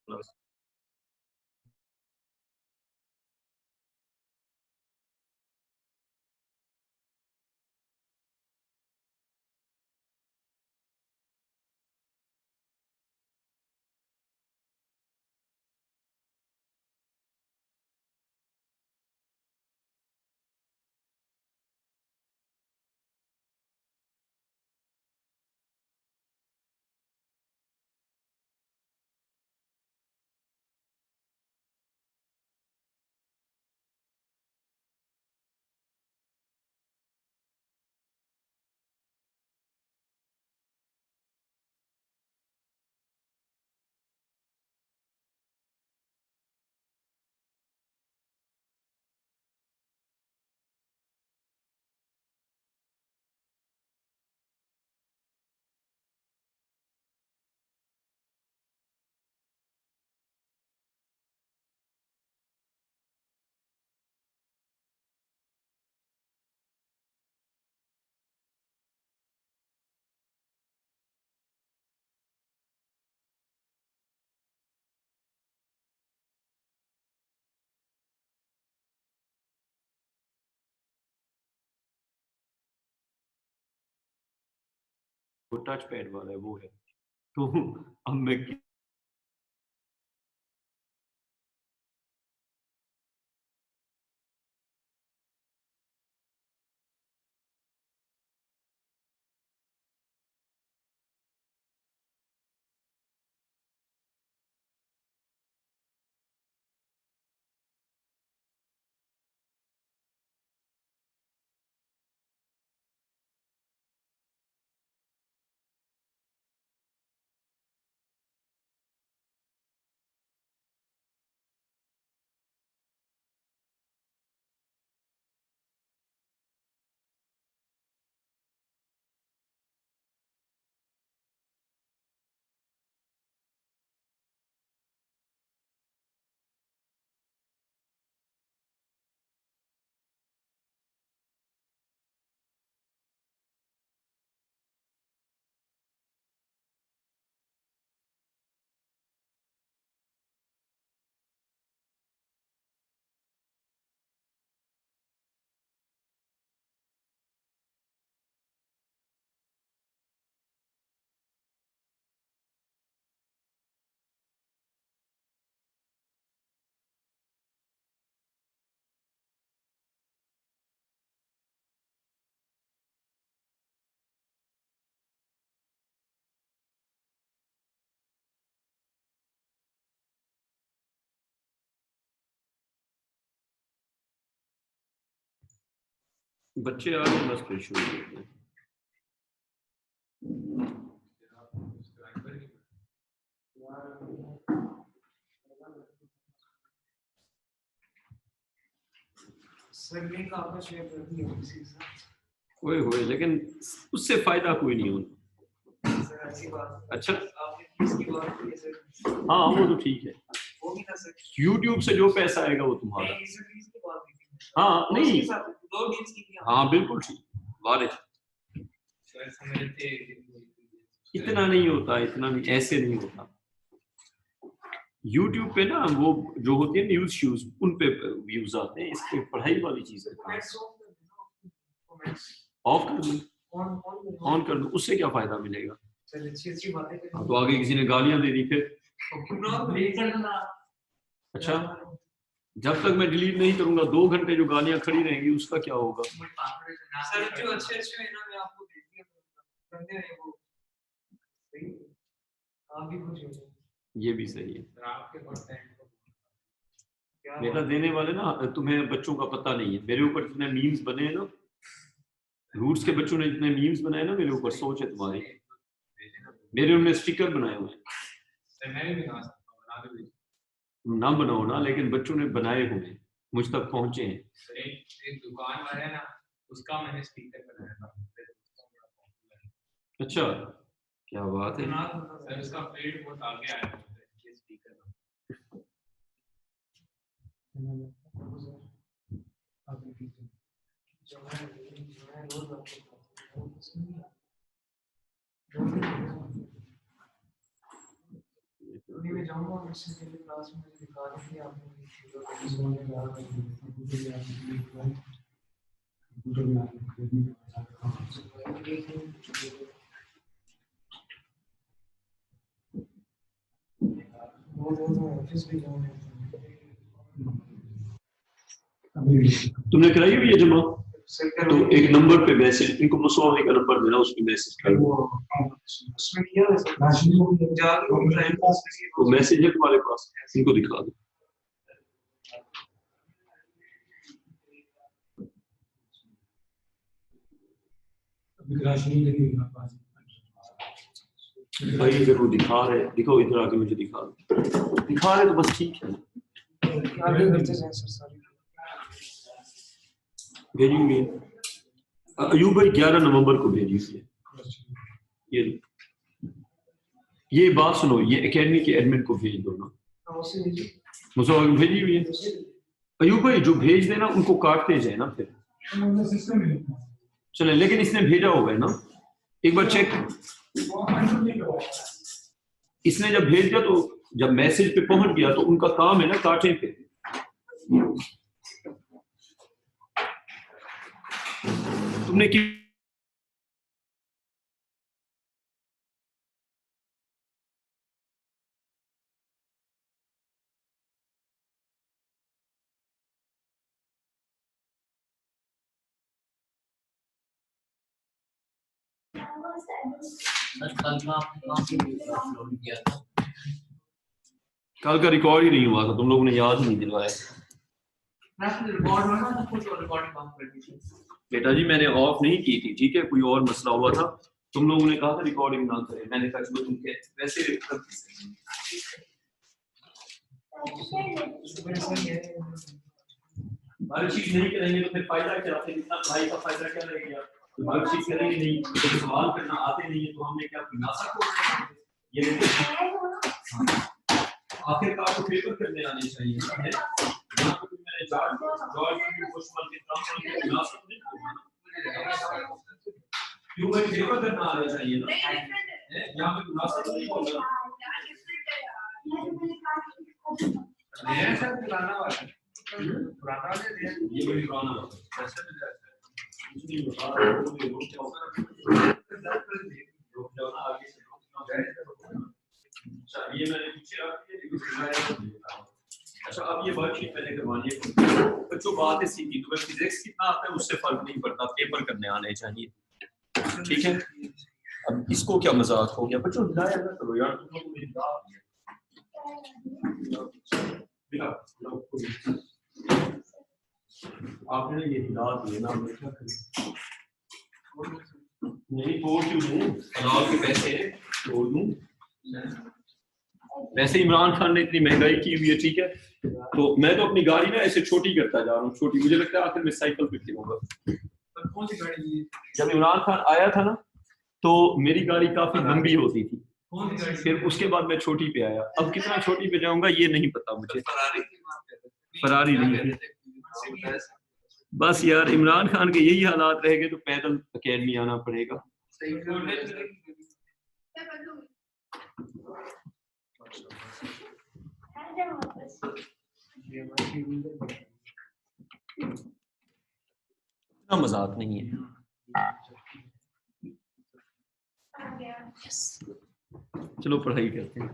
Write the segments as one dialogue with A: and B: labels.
A: वो touch pad वाला है, वो है। तो अब मैं बच्चे आ गए, बस फिर शुरू करते हैं। ओए होए, लेकिन उससे फायदा कोई नहीं होता। अच्छा, हाँ वो तो ठीक है, YouTube से जो पैसा आएगा वो तुम्हारा। हाँ नहीं, हाँ बिल्कुल ठीक, वारिस इतना नहीं होता, इतना नहीं, ऐसे नहीं होता। YouTube पे ना वो जो होती है न्यूज शूज, उन पे व्यूज आते हैं, इस पे पढ़ाई वाली चीज है। ऑफ कर दो, ऑन कर दो, उससे क्या फायदा मिलेगा? हाँ, तो आगे किसी ने गालियां दे दी फिर? अच्छा, जब तक मैं डिलीट नहीं करूंगा 2 घंटे जो गालियां खड़ी रहेंगी उसका क्या होगा? सर जो अच्छे है ना, मैं आपको भेज दिया वो आप भी कुछ, ये भी सही है। मेरा देने वाले ना, तुम्हें बच्चों का पता नहीं है, मेरे ऊपर जितने मीम्स बने हैं ना, रूट्स के बच्चों ने जितने मीम्स बनाए ना मेरे ऊपर, सोच है तुम्हारी, मेरे उनमें स्टिकर बनाए हुए हैं। ना बनाओ ना, लेकिन बच्चों ने बनाए हुए हैं, मुझ तक पहुंचे हैं। एक दुकान वाला है ना, उसका मैंने स्टिकर बनाया था। अच्छा, क्या बात है। सर उसका पेड़ बहुत आगे आया है ये स्टिकर।
B: जाऊंगा मैसेज के लिए क्लास में दिखा देंगे आपको
A: तुमने कराई हुई है जमा? तो एक नंबर पे मैसेज, इनको मुसवावी का नंबर देना, उसमें मैसेज कर दो।
B: उसमें किया है
A: वो मैसेज है तुम्हारे पास, इनको दिखा दो। भाई अगर वो दिखा रहे, दिखाओ इधर आके मुझे दिखा दो। दिखा रहे तो बस ठीक है,
B: आगे करते जाएं सर सारी
A: भेजेंगे। अयूब भाई 11 नवंबर को भेजिए। ये बात सुनो, ये एकेडमी के एडमिन को भेज दो ना, मुझे भेजी हुई है। अयूब भाई जो भेज देना उनको काटते जाए ना फिर चले, लेकिन इसने भेजा होगा ना, एक बार चेक। इसने जब भेज दिया तो जब मैसेज पे पहुंच गया तो उनका काम है ना काटे पे। तुमने की कल का रिकॉर्ड ही नहीं हुआ था, तुम लोगों ने याद नहीं दिलवाया। बेटा जी मैंने ऑफ नहीं की थी, ठीक है, कोई और मसला हुआ था, तुम लोगों ने कहा था रिकॉर्डिंग ना करें, मैंने कहा चलो तुम वैसे वर्कशीट नहीं करेंगे तो फिर फायदा क्या, भाई का फायदा क्या रहेगा? वर्कशीट करेंगे नहीं तो सवाल करना आते नहीं है तो हमने क्या नासा को ये आखिरकार तो पेपर करने आने चाहिए। यहाँ पे मैंने जॉर्ज बुशमैन के काम के नासा नहीं क्यों भाई पेपर करना आना चाहिए ना, यहाँ पे नासा तो नहीं बोल रहा नया सर पुराना वाला पुराना वाला ये बड़ी पुराना वाला ऐसे में जाता है कुछ नहीं बता रहा हूं ये लोग क्या होता है लोग जाओ ना आगे से अच्छा ये मैंने पीछे रख दिया। अच्छा अब ये वर्कशीट मैंने करवानी है बच्चों, बात है सीधी, तो फिजिक्स कितना आता है उससे फर्क नहीं पड़ता, पेपर करने आने चाहिए, ठीक है। अब इसको क्या मजाक हो गया बच्चों, हिलाया ना करो यार तुम लोग, मेरी बात आपने ये हिला दिए ना, नहीं तोड़ क्यों दूं, अलाव के पैसे तोड़ दूं? वैसे इमरान खान ने इतनी महंगाई की हुई है, ठीक है, तो मैं तो अपनी गाड़ी ना ऐसे छोटी करता जा रहा हूँ, छोटी, मुझे लगता है आखिर में साइकिल पे खिलूंगा। कौन सी गाड़ी? जब इमरान खान आया था ना तो मेरी गाड़ी काफी लंबी होती थी, फिर उसके बाद मैं छोटी पे आया, अब कितना छोटी पे जाऊंगा ये नहीं पता मुझे। फरारी नहीं, बस यार इमरान खान के यही हालात रहेंगे तो पैदल अकेडमी आना पड़ेगा। इतना मजाक नहीं है। चलो पढ़ाई करते हैं।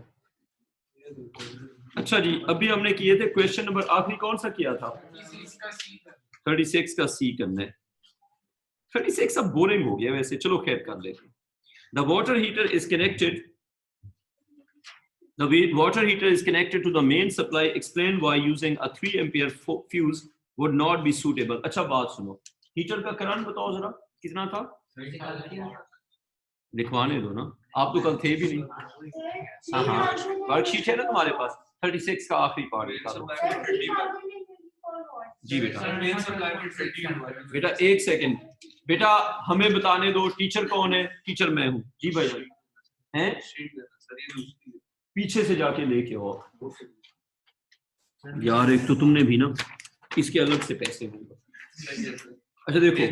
A: अच्छा जी अभी हमने किए थे क्वेश्चन नंबर, आखिरी कौन सा किया था? 36 का सी करना है। 36 अब बोरिंग हो गया वैसे, चलो खैर कर लेते हैं। The water heater is connected to the main supply. Explain why using a 3 ampere fuse would not be suitable. अच्छा बात सुनो, हीटर का करंट बताओ जरा कितना था, लिखवाने दो ना, आप तो कल थे भी नहीं। हाँ वर्कशीट है ना तुम्हारे पास, 36 का आखिरी पार्ट लिखा दो। जी बेटा बेटा एक सेकंड बेटा, हमें बताने दो टीचर कौन है? टीचर मैं हूँ जी भाई हैं, पीछे से जाके लेके आओ यार, एक तो तुमने भी ना इसके अलग से पैसे होंगे। अच्छा देखो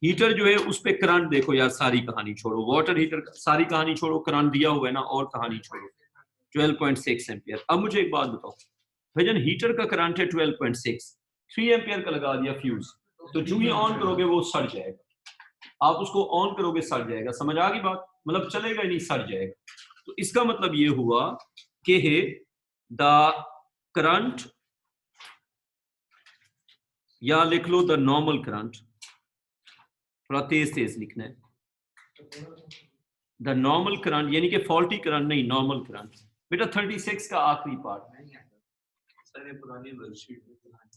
A: हीटर जो है उस पे करंट देखो यार, सारी कहानी छोड़ो, वाटर हीटर सारी कहानी छोड़ो, करंट दिया हुआ है ना और कहानी छोड़ो। 12.6 एम्पियर। अब मुझे एक बात बताओ भाईजान, हीटर का करंट है 12.6, 3 एम्पियर का लगा दिया फ्यूज, तो जो ही ऑन करोगे वो सड़ जाएगा। आप उसको ऑन करोगे सड़ जाएगा, समझ आ गई बात? मतलब चलेगा ही नहीं, सड़ जाएगा। तो इसका मतलब ये हुआ कि द करंट, या लिख लो द नॉर्मल करंट, थोड़ा तेज तेज लिखना है, द नॉर्मल करंट, यानी कि फॉल्टी करंट नहीं, नॉर्मल करंट। बेटा 36 का आखिरी पार्ट नहीं आता सर, ये पुरानी वर्कशीट।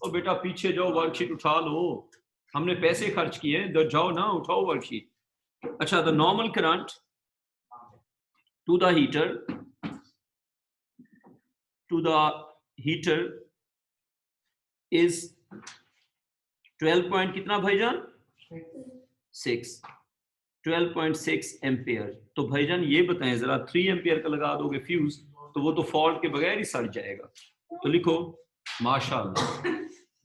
A: ओ बेटा पीछे जाओ, वर्कशीट उठा लो, हमने पैसे खर्च किए, तो जाओ ना, उठाओ वर्कशीट। अच्छा, the normal current to the heater is 12 point कितना भाईजान? 12.6 एम्पियर। तो भाईजान ये बताएं जरा, 3 एम्पियर का लगा दोगे फ्यूज तो वो तो फॉल्ट के बगैर ही सड़ जाएगा। तो लिखो माशाल्लाह,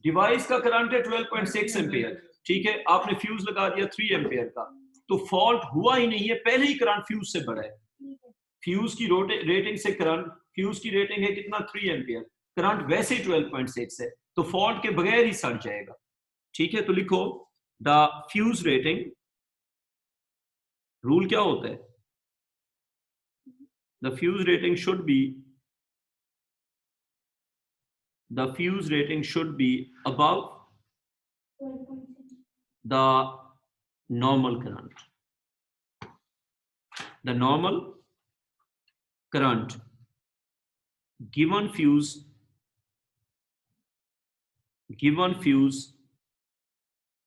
A: डिवाइस का करंट है 12.6 एम्पियर, ठीक है, आपने फ्यूज लगा दिया 3 एम्पियर का, तो फॉल्ट हुआ ही नहीं है, पहले ही करंट फ्यूज से बढ़ा है। फ्यूज की रेटिंग से करंट, फ्यूज की रेटिंग है कितना? 3 एम्पियर, करंट वैसे ही 12.6 है, तो फॉल्ट के बगैर ही सड़ जाएगा, ठीक है। तो लिखो द फ्यूज रेटिंग, रूल क्या होता है? The fuse rating should be above the normal current. The normal current given fuse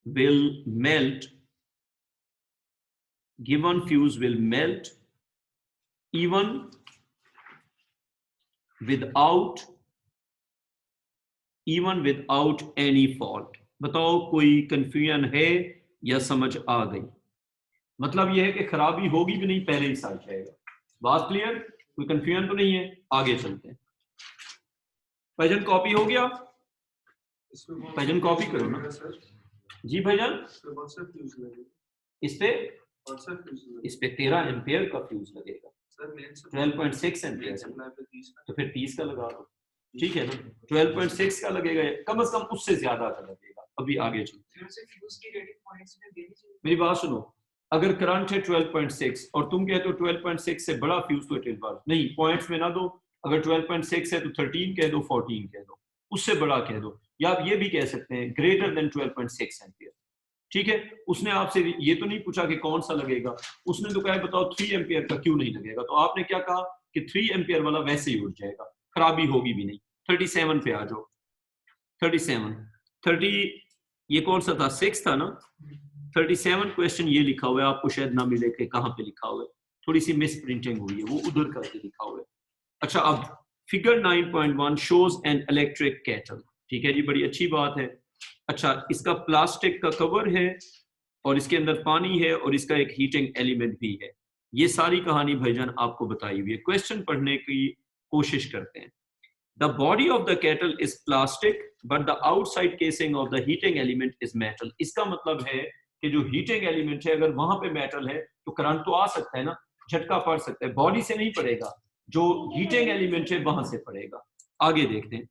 A: will melt even without any fault। बताओ कोई कंफ्यूजन है या समझ आ गई? मतलब यह है कि खराबी होगी भी नहीं, पहले ही सड़ जाएगा। बात क्लियर? कोई कंफ्यूजन तो नहीं है? आगे चलते हैं। भाईजान कॉपी हो गया? भाईजान कॉपी करो ना जी भाईजान। इस पे 13 एम्पियर का फ्यूज लगेगा, 12.6 एम्पियर, तो फिर 30 का लगा दो, ठीक है ना। 12.6 का लगेगा, कम से कम उससे ज्यादा का लगेगा। अभी आगे चलते हैं, मेरी बात सुनो। अगर करंट है 12.6 और तुम कहते हो 12.6 से बड़ा फ्यूज, तो 12 नहीं, पॉइंट्स में ना दो। अगर 12.6 है तो 13 कह दो, 14 कह दो, उससे बड़ा कह दो, या आप ये भी कह सकते हैं ग्रेटर देन 12.6 एम्पियर, ठीक है। उसने आपसे ये तो नहीं पूछा कि कौन सा लगेगा, उसने तो कहा बताओ 3 एम्पियर का क्यों नहीं लगेगा, तो आपने क्या कहा कि 3 एम्पियर वाला वैसे ही उठ जाएगा, खराबी होगी भी नहीं। 37 पे आ जाओ। 30 ये कौन सा था? 6 था ना। 37 क्वेश्चन ये लिखा हुआ है, आपको शायद ना मिले कि कहाँ पे लिखा हुआ है, थोड़ी सी मिस प्रिंटिंग हुई है, वो उधर करके लिखा हुआ है। अच्छा, अब figure 9.1 shows an electric kettle, ठीक है जी, बड़ी अच्छी बात है। अच्छा, इसका प्लास्टिक का कवर है और इसके अंदर पानी है और इसका एक हीटिंग एलिमेंट भी है। ये सारी कहानी भाईजान आपको बताई हुई है। क्वेश्चन पढ़ने की कोशिश करते हैं। The body of the kettle is plastic, but the outside casing of the heating element is metal. इसका मतलब है कि जो हीटिंग एलिमेंट है, अगर वहां पे मेटल है तो करंट तो आ सकता है ना, झटका पड़ सकता है, बॉडी से नहीं पड़ेगा, जो हीटिंग एलिमेंट है वहां से पड़ेगा। आगे देखते हैं।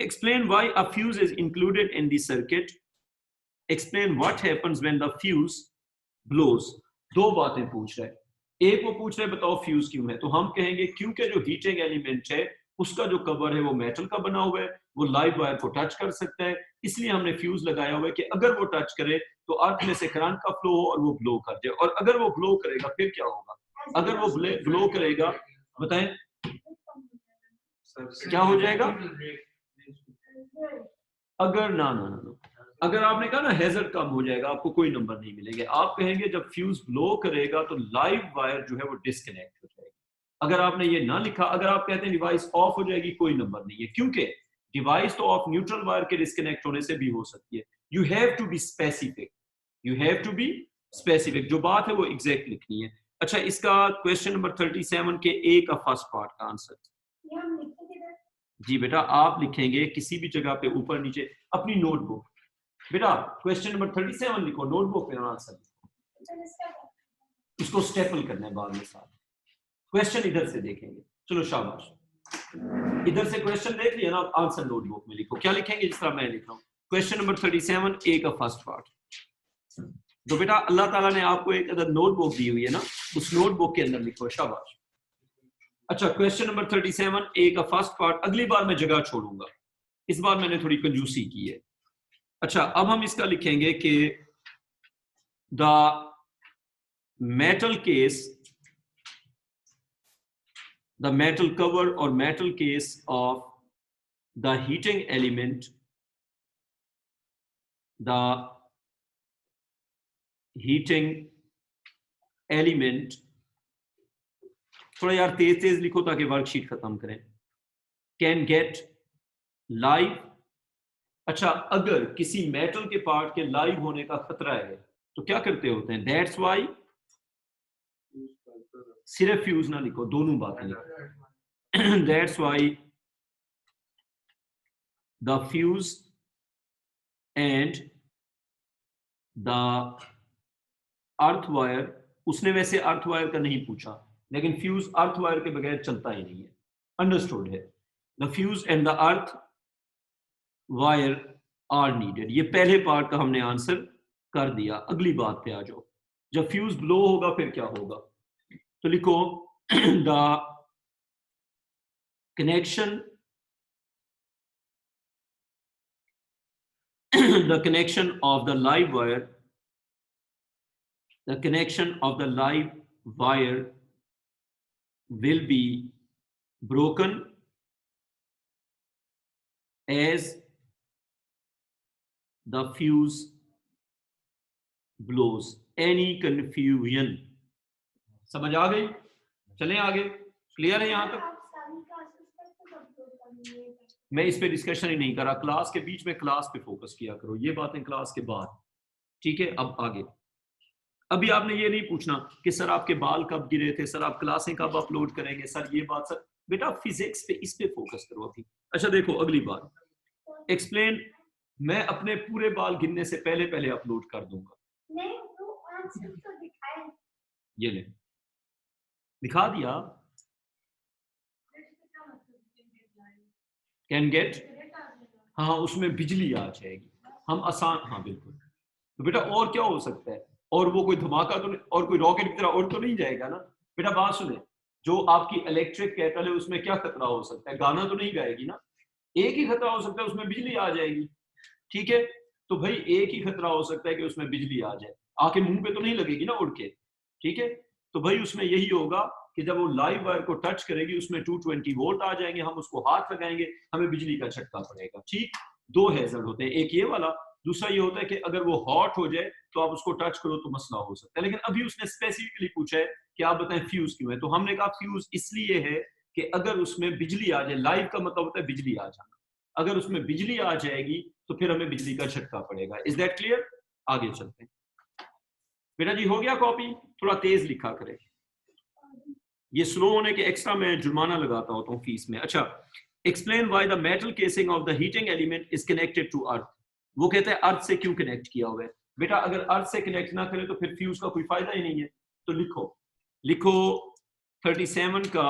A: Explain why a fuse is included in the circuit. Explain what happens when the fuse blows. दो बातें पूछ रहे हैं। एक वो पूछ रहे बताओ फ्यूज क्यों है, तो हम कहेंगे क्योंकि जो हीटिंग एलिमेंट है उसका जो कवर है वो मेटल का बना हुआ है, वो लाइव वायर को टच कर सकता है, इसलिए हमने फ्यूज लगाया हुआ है कि अगर वो टच करे तो अर्थ में से करंट का फ्लो हो और वो ब्लो कर जाए। और अगर वो ब्लो करेगा फिर क्या होगा? अगर वो ब्लो करेगा, बताएं क्या हो जाएगा? अगर ना ना ना अगर आपने कहा ना हैजर्ड कम हो जाएगा, आपको कोई नंबर नहीं मिलेंगे। आप कहेंगे जब फ्यूज ब्लो करेगा तो लाइव वायर जो है वो डिस्कनेक्ट हो जाएगी। अगर आपने ये ना लिखा, अगर आप कहते हैं डिवाइस ऑफ हो जाएगी, कोई नंबर नहीं है, क्योंकि डिवाइस तो ऑफ न्यूट्रल वायर के डिस्कनेक्ट होने से भी हो सकती है। You have to be specific, जो बात है वो एग्जैक्ट लिखनी है। अच्छा, इसका क्वेश्चन नंबर 37 के ए का फर्स्ट पार्ट का आंसर जी बेटा आप लिखेंगे किसी भी जगह पे ऊपर नीचे अपनी नोटबुक, बेटा क्वेश्चन नंबर 37 लिखो नोटबुक पे, आंसर लिखो, इसको स्टेपल करना है बाद में साथ। क्वेश्चन इधर से देखेंगे। चलो शाबाश। इधर से क्वेश्चन देख लिया ना, आंसर नोटबुक में लिखो। क्या लिखेंगे? जिस तरह मैं लिख रहा हूँ। क्वेश्चन नंबर 37 ए का फर्स्ट पार्ट। तो बेटा अल्लाह ताला ने आपको एक अगर नोटबुक दी हुई है ना, उस नोटबुक के अंदर लिखो, शाबाश। अच्छा, क्वेश्चन नंबर 37 ए का फर्स्ट पार्ट। अगली बार मैं जगह छोड़ूंगा, इस बार मैंने थोड़ी कंजूसी की है। अच्छा, अब हम इसका लिखेंगे कि the metal case, the metal cover or metal case of the heating element, the heating element, थोड़ा यार तेज तेज लिखो ताकि वर्कशीट खत्म करें। Can get live. अच्छा, अगर किसी मेटल के पार्ट के लाइव होने का खतरा है तो क्या करते होते हैं? दैट्स वाई, सिर्फ फ्यूज ना लिखो, दोनों बातें लिखो। That's why the fuse and the earth wire. उसने वैसे अर्थ वायर का नहीं पूछा, लेकिन फ्यूज अर्थ वायर के बगैर चलता ही नहीं है, अंडरस्टूड है। The fuse and the earth wire are needed. ये पहले पार्ट का हमने आंसर कर दिया। अगली बात पे आ जाओ, जब फ्यूज ब्लो होगा फिर क्या होगा? तो लिखो the connection, the connection of the live wire, the connection of the live wire will be broken as the fuse blows. Any confusion? समझ आ गई? चलें आगे, क्लियर है यहां तक? मैं इस पे डिस्कशन ही नहीं कर रहा, क्लास के बीच में क्लास पे फोकस किया करो, ये बातें क्लास के बाद, ठीक है? अब आगे, अभी आपने ये नहीं पूछना कि सर आपके बाल कब गिरे थे, सर आप क्लासें कब अपलोड करेंगे, सर ये बात, सर बेटा फिजिक्स पे, इस पे फोकस करो अभी। अच्छा देखो अगली बात, एक्सप्लेन। मैं अपने पूरे बाल गिरने से पहले पहले अपलोड कर दूंगा। ये ले, दिखा दिया। कैन गेट, हाँ उसमें बिजली आ जाएगी, हम आसान, हाँ बिल्कुल। तो बेटा और क्या हो सकता है? और वो कोई धमाका तो नहीं, और कोई रॉकेट की तरह और तो नहीं जाएगा ना? बेटा बात सुने, जो आपकी इलेक्ट्रिक केटल है उसमें क्या खतरा हो सकता है? गाना तो नहीं गाएगी ना? एक ही खतरा हो सकता है, उसमें बिजली आ जाएगी, ठीक है? तो भाई एक ही खतरा हो सकता है कि उसमें बिजली आ जाए, आके मुंह पे तो नहीं लगेगी ना उड़ के, ठीक है? तो भाई उसमें यही होगा कि जब वो लाइव वायर को टच करेगी उसमें 220 वोल्ट आ जाएंगे, हम उसको हाथ लगाएंगे, हमें बिजली का झटका पड़ेगा, ठीक? दो हैजर्ड होते हैं, एक ये वाला, दूसरा ये होता है कि अगर वो हॉट हो जाए तो आप उसको टच करो तो मसला हो सकता है। लेकिन अभी उसने स्पेसिफिकली पूछा है कि आप बताएं फ्यूज क्यों है, तो हमने कहा फ्यूज इसलिए है कि अगर उसमें बिजली आ जाए, लाइव का मतलब होता है बिजली आ जाना, अगर उसमें बिजली आ जाएगी तो फिर हमें बिजली का झटका पड़ेगा। Is that clear? आगे चलते हैं। बेटा जी हो गया कॉपी? थोड़ा तेज लिखा करें, ये स्लो होने के एक्स्ट्रा मैं जुर्माना लगाता होता हूँ फीस में। अच्छा, explain why the metal casing of the heating element is connected to earth. वो कहते हैं अर्थ से क्यों कनेक्ट किया हुआ है? बेटा अगर अर्थ से कनेक्ट ना करें तो फिर फ्यूज का कोई फायदा ही नहीं है। तो लिखो, लिखो 37 का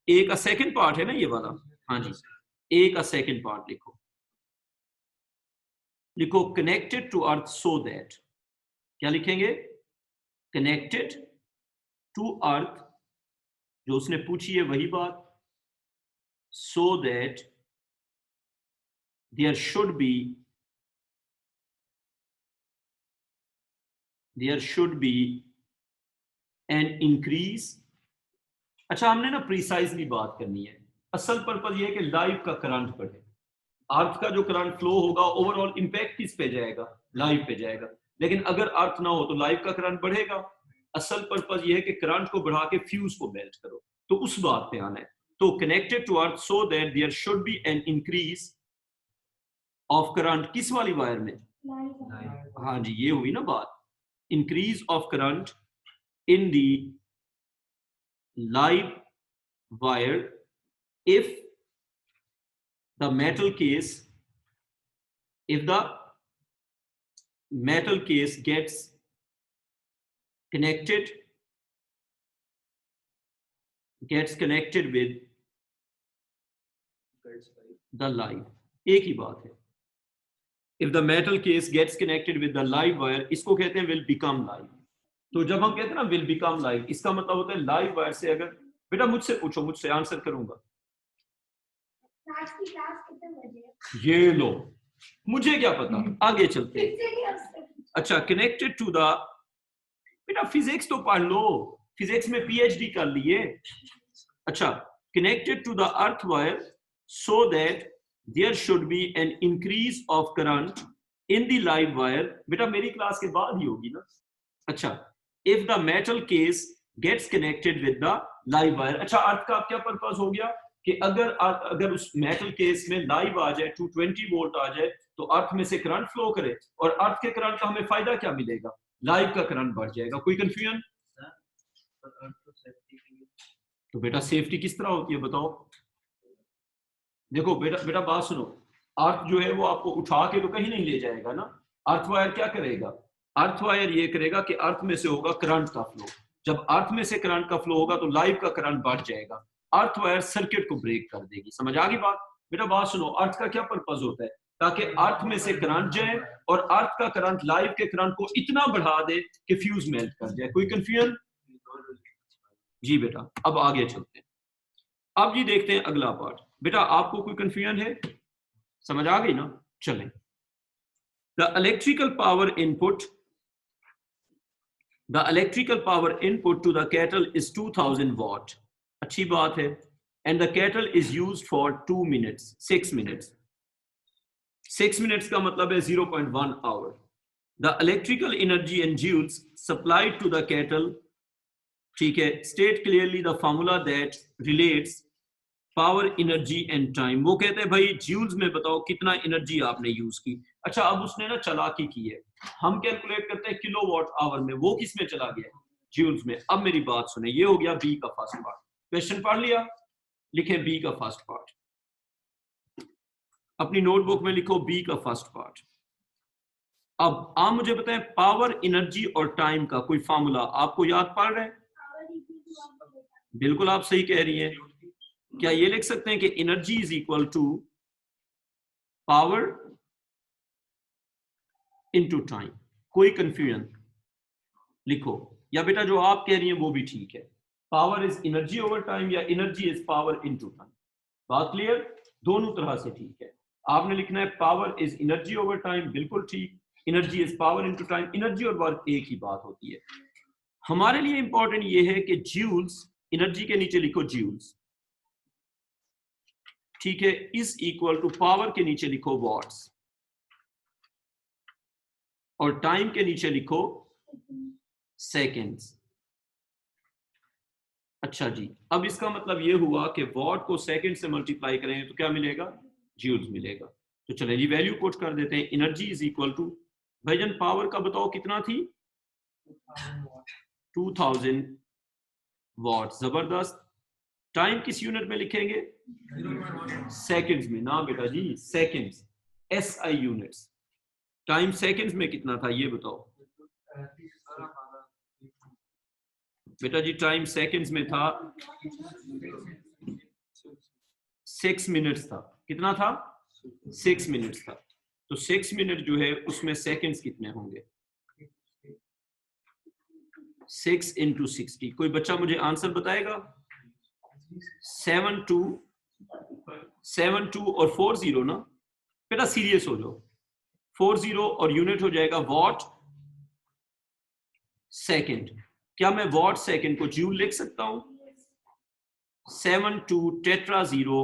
A: ए का सेकंड पार्ट है ना ये वाला, हाँ जी, ए का सेकंड पार्ट लिखो, लिखो connected to earth so that, क्या लिखेंगे? कनेक्टेड टू अर्थ, जो उसने पूछी है वही बात, so that there should be an increase। अच्छा हमने ना प्रिसाइजली बात करनी है, असल पर्पज ये है कि लाइव का करंट बढ़े, अर्थ का जो करंट फ्लो होगा ओवरऑल इंपैक्ट किस पे जाएगा? लाइव पे जाएगा। लेकिन अगर अर्थ ना हो तो लाइव का करंट बढ़ेगा। असल पर्पज ये है कि करंट को बढ़ा के फ्यूज को मेल्ट करो, तो उस बात पे आना है। तो connected to earth so that there should be an increase of current, किस वाली वायर में? हाँ जी, ये हुई ना बात, increase of current in the live wire if the metal case, if the metal case gets connected with the live, एक ही बात है। If the metal case gets connected with the live wire, इसको कहते हैं विल बिकम लाइव। तो जब हम कहते हैं ना विल बिकम लाइव, इसका मतलब होता है लाइव वायर से अगर, बेटा मुझसे पूछो, मुझसे आंसर करूंगा। ये लो, मुझे क्या पता, आगे चलते हैं। अच्छा, कनेक्टेड टू द, बेटा फिजिक्स तो पढ़ लो, फिजिक्स में पीएचडी कर लिए। अच्छा, connected to the earth wire so that there should be an increase of current in the live wire. बेटा मेरी क्लास के बाद ही होगी ना। अच्छा, if the metal case gets connected with the live wire. अच्छा, अर्थ का क्या पर्पस हो गया कि अगर उस मेटल केस में लाइव आ जाए, 220 वोल्ट आ जाए, तो अर्थ में से करंट फ्लो करे, और अर्थ के करंट का हमें फायदा क्या मिलेगा, लाइव का करंट बढ़ जाएगा। कोई कंफ्यूजन? तो बेटा सेफ्टी किस तरह होती है बताओ। देखो बेटा बात सुनो, अर्थ जो है वो आपको उठा के तो कहीं नहीं ले जाएगा ना। अर्थ वायर क्या करेगा, अर्थ वायर ये करेगा कि अर्थ में से होगा करंट का फ्लो। जब अर्थ में से करंट का फ्लो होगा तो लाइव का करंट बढ़ जाएगा, अर्थ वायर सर्किट को ब्रेक कर देगी। समझ आ गई बात? बेटा बात सुनो, अर्थ का क्या पर्पस होता है, ताकि अर्थ में से करंट जाए और अर्थ का करंट लाइव के करंट को इतना बढ़ा दे कि फ्यूज मेल्ट कर जाए। कोई कंफ्यूजन? जी बेटा, अब आगे चलते हैं। अब जी देखते हैं अगला पार्ट। बेटा आपको कोई कंफ्यूजन है? समझ आ गई ना? चलें। The electrical power input, the electrical power input to the kettle is 2000 watt. अच्छी बात है। And the kettle is used for 2 minutes, 6 minutes. 6 minutes का मतलब है 0.1 hour. The electrical energy in joules supplied to the kettle, ठीक है, state clearly the formula that relates power, energy and time. वो कहते हैं भाई जूल्स में बताओ कितना एनर्जी आपने यूज की। अच्छा, अब उसने ना चालाकी की है, हम कैलकुलेट करते हैं किलोवाट आवर में, वो किस में चला गया, जूल्स में। अब मेरी बात सुने, ये हो गया बी का फर्स्ट पार्ट। क्वेश्चन पढ़ लिया, लिखे बी का फर्स्ट पार्ट, अपनी नोटबुक में लिखो बी का फर्स्ट पार्ट। अब आप मुझे बताएं पावर, एनर्जी और टाइम का कोई फार्मूला आपको याद पड़ रहा है? बिल्कुल आप सही कह रही हैं। क्या ये लिख सकते हैं कि energy is equal to power into time? कोई कंफ्यूजन? लिखो, या बेटा जो आप कह रही हैं वो भी ठीक है, power is energy over time या energy is power into time. बात क्लियर? दोनों तरह से ठीक है। आपने लिखना है power is energy over time, बिल्कुल ठीक। Energy is power into time, energy और वर्क एक ही बात होती है। हमारे लिए इंपॉर्टेंट ये है कि जूल्स, एनर्जी के नीचे लिखो जूल्स, ठीक है, इज इक्वल टू पावर के नीचे लिखो वॉट्स, और टाइम के नीचे लिखो सेकेंड्स। अच्छा जी, अब इसका मतलब ये हुआ कि वॉट को सेकंड से मल्टीप्लाई करेंगे तो क्या मिलेगा, जूल्स मिलेगा। तो चले जी वैल्यू पुट कर देते हैं। एनर्जी इज इक्वल टू, भाईजान पावर का बताओ कितना थी, 2000 वॉट, जबरदस्त। टाइम किस यूनिट में लिखेंगे, सेकंड्स में ना बेटा जी, seconds, SI units. Time seconds में कितना था ये बताओ बेटा जी। टाइम सेकंड्स में था 6 मिनट्स था। कितना था, 6 मिनट्स था। तो 6 मिनट जो है उसमें सेकंड्स कितने होंगे, 6 इंटू 60। कोई बच्चा मुझे आंसर बताएगा? 7 2 और 4 0 ना बेटा, सीरियस हो जाओ। 4 0 और यूनिट हो जाएगा वॉट सेकंड। क्या मैं वॉट सेकंड को जूल लिख सकता हूं? 7 2 टेट्रा 0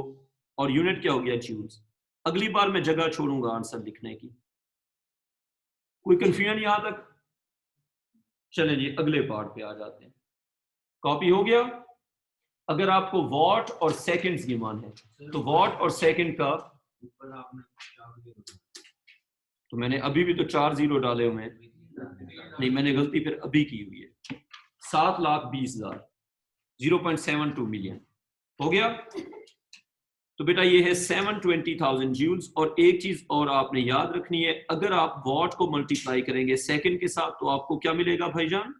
A: और यूनिट क्या हो गया, जूल्स। अगली बार मैं जगह छोड़ूंगा आंसर लिखने की। कोई कंफ्यूजन यहां तक? चलें जी अगले पार्ट पे आ जाते हैं। कॉपी हो गया? अगर आपको वॉट और सेकंड्स की मान है तो वॉट और सेकंड का, तो मैंने अभी भी तो 4 0 डाले हुए हैं। नहीं, मैंने गलती फिर अभी की हुई है। 7,20,000, 0.72 मिलियन हो गया। तो बेटा ये है 720,000 जूल्स। और एक चीज और आपने याद रखनी है, अगर आप वॉट को मल्टीप्लाई करेंगे सेकंड के साथ तो आपको क्या मिलेगा भाईजान,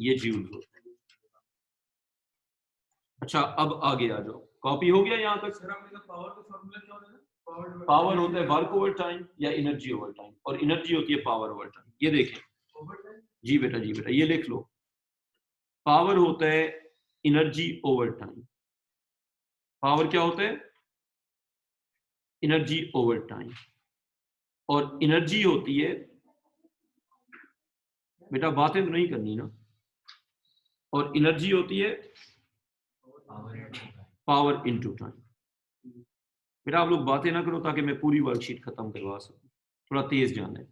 A: ये जूल्स होता है। अच्छा अब आगे आ जाओ, कॉपी हो गया यहाँ तक?
B: सर आपने कहा पावर का फार्मूला क्या होता है?
A: पावर होता है वर्क ओवर टाइम या एनर्जी ओवर टाइम, और एनर्जी होती है पावर ओवर टाइम। ये देखें जी बेटा, जी बेटा, ये लिख लो, पावर होता है एनर्जी ओवर टाइम। पावर क्या होता है? Energy over time. और एनर्जी होती है, बेटा बातें तो नहीं करनी ना, और एनर्जी होती है पावर इनटू टाइम। बेटा आप लोग बातें ना करो ताकि मैं पूरी वर्कशीट खत्म करवा सकूं, थोड़ा तेज जाना है।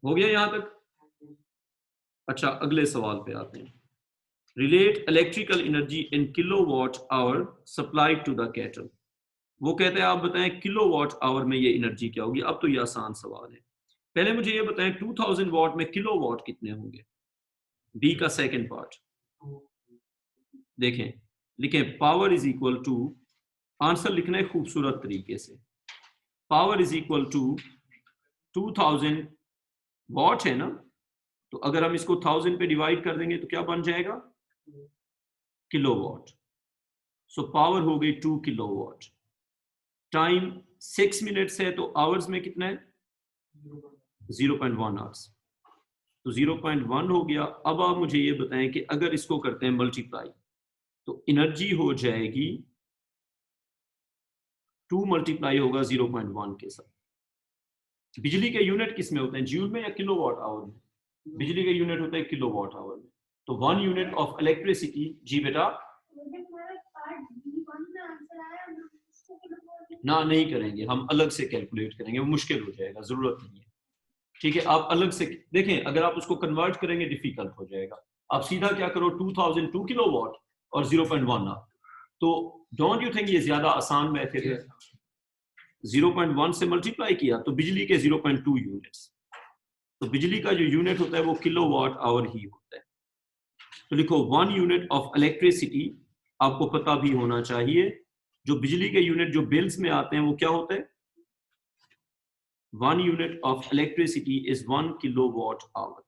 A: हो गया यहां तक? अच्छा अगले सवाल पे आते हैं। Relate electrical energy in kilowatt hour supplied to the kettle. वो कहते हैं आप बताएं किलोवाट आवर में ये एनर्जी क्या होगी। अब तो ये आसान सवाल है। पहले मुझे ये बताएं 2000 वाट में किलोवाट कितने होंगे? बी का सेकंड पार्ट देखें, लिखें power is equal to, answer लिखना है खूबसूरत तरीके से, power is equal to 2000 watt है ना, तो अगर हम इसको 1000 पे डिवाइड कर देंगे तो क्या बन जाएगा? किलोवाट। सो पावर हो गई 2 किलोवाट। टाइम 6 मिनट्स है तो आवर्स में कितना है? 0.1 आवर्स। तो 0.1 हो गया। अब आप मुझे ये बताएं कि अगर इसको करते हैं मल्टीप्लाई तो एनर्जी हो जाएगी 2 मल्टीप्लाई होगा 0.1 के साथ। बिजली के यूनिट किस में होते हैं? जूल में या किलोवाट आवर में? बिजली के यूनिट होते हैं किलोवाट आवर में। तो 1 यूनिट ऑफ इलेक्ट्रिसिटी, जी बेटा ना नहीं करेंगे, हम अलग से कैलकुलेट करेंगे, वो मुश्किल हो जाएगा, जरूरत नहीं है। ठीक है, आप अलग से देखें, अगर आप उसको कन्वर्ट करेंगे डिफिकल्ट हो जाएगा। आप सीधा क्या करो 2002 किलोवाट और 0.1 आप, तो डोंट यू थिंक ये ज्यादा आसान मेथड है? 0.1 से मल्टीप्लाई किया तो बिजली के 0.2 यूनिट्स, तो बिजली का जो यूनिट होता है वो किलोवाट आवर ही होता है। तो लिखो 1 यूनिट ऑफ इलेक्ट्रिसिटी, आपको पता भी होना चाहिए जो बिजली के यूनिट जो बिल्स में आते हैं वो क्या होते हैं? 1 unit of electricity is 1 kilowatt our.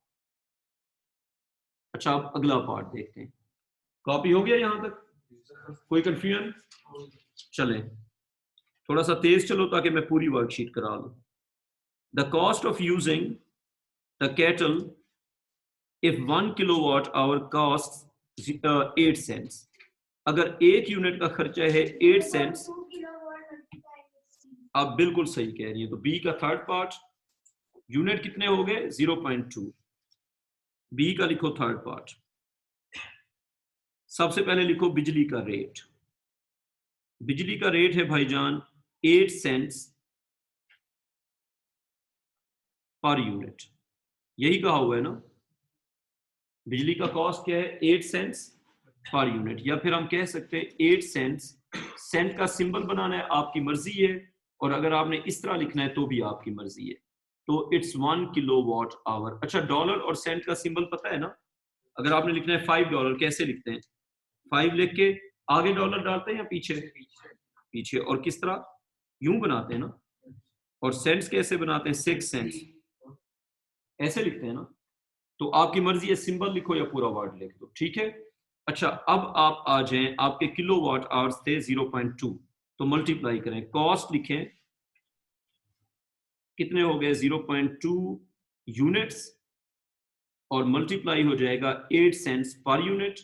A: अच्छा अब अगला पार्ट देखते हैं। कॉपी हो गया यहां तक? कोई कंफ्यूजन? चलें थोड़ा सा तेज चलो ताकि मैं पूरी वर्कशीट करा लूं। The cost of using the kettle if 1 kilowatt hour cost 8 cents. अगर 1 यूनिट का खर्चा है 8 सेंट्स, आप बिल्कुल सही कह रही है। तो बी का थर्ड पार्ट, यूनिट कितने हो गए? 0.2। बी का लिखो थर्ड पार्ट। सबसे पहले लिखो बिजली का रेट। बिजली का रेट है भाईजान 8 सेंट्स पर यूनिट, यही कहा हुआ है ना। बिजली का कॉस्ट क्या है? 8 सेंट्स पर यूनिट, या फिर हम कह सकते हैं 8 सेंट्स। सेंट का सिंबल बनाना है आपकी मर्जी है, और अगर आपने इस तरह लिखना है तो भी आपकी मर्जी है। तो इट्स 1 किलोवाट आवर। अच्छा डॉलर और सेंट का सिंबल पता है ना? अगर आपने लिखना है $5 कैसे लिखते हैं? 5 लिख के आगे डॉलर डालते हैं या पीछे? पीछे। और किस तरह? यूं बनाते हैं ना। और सेंट्स कैसे बनाते हैं? 6 सेंट्स ऐसे लिखते हैं ना। तो आपकी मर्जी है, सिंबल लिखो या पूरा वर्ड लिख दो, ठीक है। अच्छा अब आप आ जाएं, आपके किलोवाट आवर्स थे 0.2, तो मल्टीप्लाई करें। कॉस्ट लिखें कितने हो गए? 0.2 यूनिट्स, और मल्टीप्लाई हो जाएगा 8 सेंट्स पर यूनिट।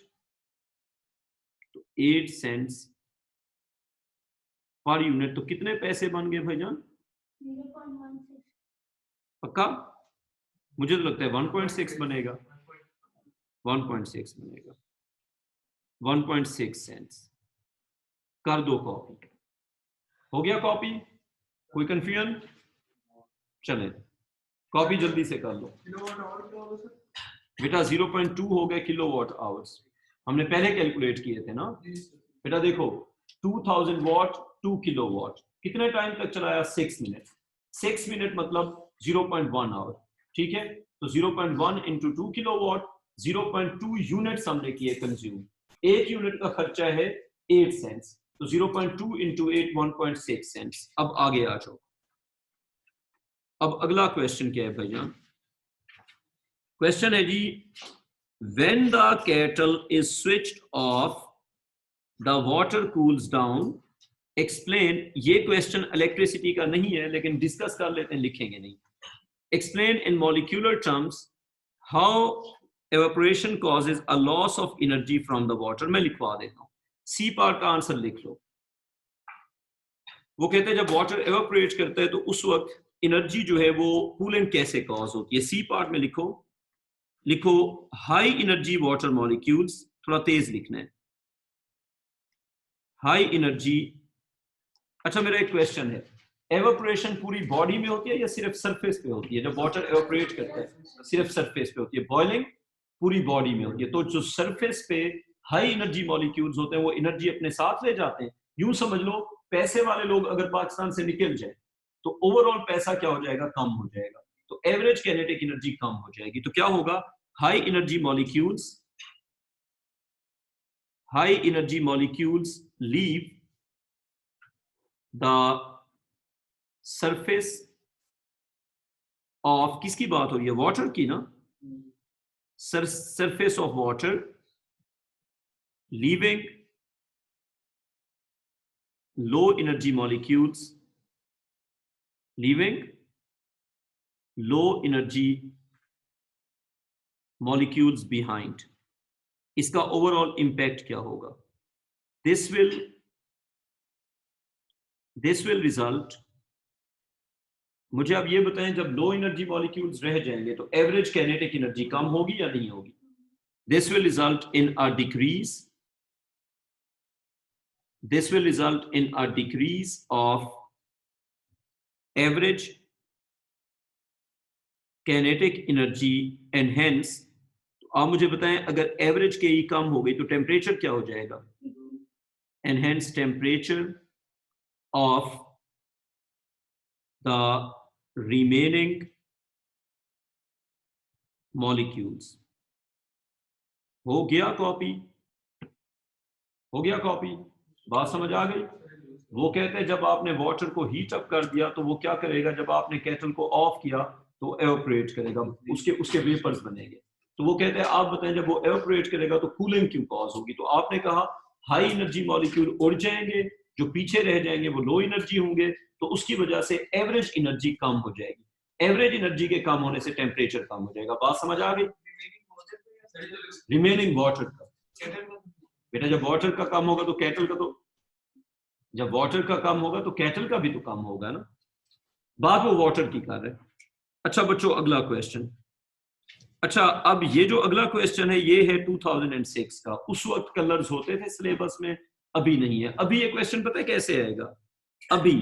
A: तो 8 सेंट्स पर यूनिट, तो कितने पैसे बन गए भाईजान?
C: 0.16।
A: पक्का? मुझे तो लगता है 1.6 बनेगा। 1.6 बनेगा, 1.6 सेंट्स। कर दो कॉपी। हो गया कॉपी? कोई कंफ्यूजन? चले कॉपी जल्दी से कर लो बेटा। 0.2 हो गए किलोवाट आवर्स, हमने पहले कैलकुलेट किए थे ना बेटा। देखो 2000 वाट 2 किलोवाट, कितने टाइम तक चलाया? 6 मिनट। 6 मिनट मतलब 0.1 आवर, ठीक है। तो 0.1 इंटू 2 किलोवाट, 0.2 यूनिट्स हमने किए कंज्यूम। 1 यूनिट का खर्चा है 8 सेंट्स, तो 0.2 इंटू 8 1.6 सेंट्स। अब आगे आ जाओ। अब अगला क्वेश्चन क्या है भाईजान? क्वेश्चन है जी, when the kettle is switched off the water cools down, explain, ये क्वेश्चन इलेक्ट्रिसिटी का नहीं है लेकिन डिस्कस कर लेते हैं, लिखेंगे नहीं। Explain in molecular terms how evaporation causes a loss of energy from the water। मैं लिखवा देता हूँ, सी पार्ट का आंसर लिख लो। वो कहते हैं जब वाटर एवापोरेट करता है तो उस वक्त एनर्जी जो है वो कूलेंट कैसे कॉज होती है। सी पार्ट में लिखो, लिखो हाई एनर्जी वाटर मॉलिक्यूल्स, थोड़ा तेज लिखना है, हाई एनर्जी। अच्छा मेरा एक क्वेश्चन है, एवापोरेशन पूरी बॉडी में होती है या सिर्फ सरफेस पे होती है? जब वाटर एवापोरेट करता है सिर्फ सरफेस पे होती है, बॉइलिंग पूरी बॉडी में होती है। तो जो सरफेस पे हाई एनर्जी मॉलिक्यूल्स होते हैं वो एनर्जी अपने साथ ले जाते हैं। यूं समझ लो पैसे वाले लोग अगर पाकिस्तान से निकल जाए तो ओवरऑल पैसा क्या हो जाएगा, कम हो जाएगा, तो एवरेज काइनेटिक एनर्जी कम हो जाएगी। तो क्या होगा, high energy molecules, high energy molecules leave the surface of, किसकी बात हो रही है, वाटर की ना, surface of water, leaving low energy molecules, leaving low energy molecules behind। इसका ओवरऑल इंपैक्ट क्या होगा? this will result, मुझे आप ये बताएं जब लो एनर्जी मॉलिक्यूल्स रह जाएंगे तो एवरेज काइनेटिक एनर्जी कम होगी या नहीं होगी? This will result in a decrease, this will result in a decrease of average kinetic energy and hence, तो आप मुझे बताएं अगर एवरेज के ही कम हो गई तो टेम्परेचर क्या हो जाएगा? and hence temperature of the remaining molecules। हो गया कॉपी, हो गया कॉपी, बात समझ आ गई? वो कहते हैं जब आपने वाटर को हीट अप कर दिया तो वो क्या करेगा, जब आपने केटल को ऑफ किया तो एवापोरेट करेगा, उसके वेपर्स बनेंगे। तो वो कहते हैं आप बताएं जब वो एवापोरेट करेगा तो कूलिंग क्यों कॉज होगी? तो आपने कहा हाई एनर्जी मॉलिक्यूल उड़ जाएंगे, जो पीछे रह जाएंगे वो लो एनर्जी होंगे, तो उसकी वजह से एवरेज एनर्जी कम हो जाएगी। एवरेज एनर्जी के कम होने से टेम्परेचर कम हो जाएगा। बात समझ आ गई? रिमेनिंग वाटर का, बेटा जब वाटर का कम होगा तो कैटल का, तो जब वाटर का कम होगा तो कैटल का भी तो कम होगा ना, बात वो वाटर की कर रहे हैं। अच्छा बच्चों अगला क्वेश्चन, अच्छा अब ये जो अगला क्वेश्चन है ये है 2006 का। उस वक्त कलर्स होते थे सिलेबस में, अभी नहीं है। अभी ये क्वेश्चन पता है कैसे आएगा? अभी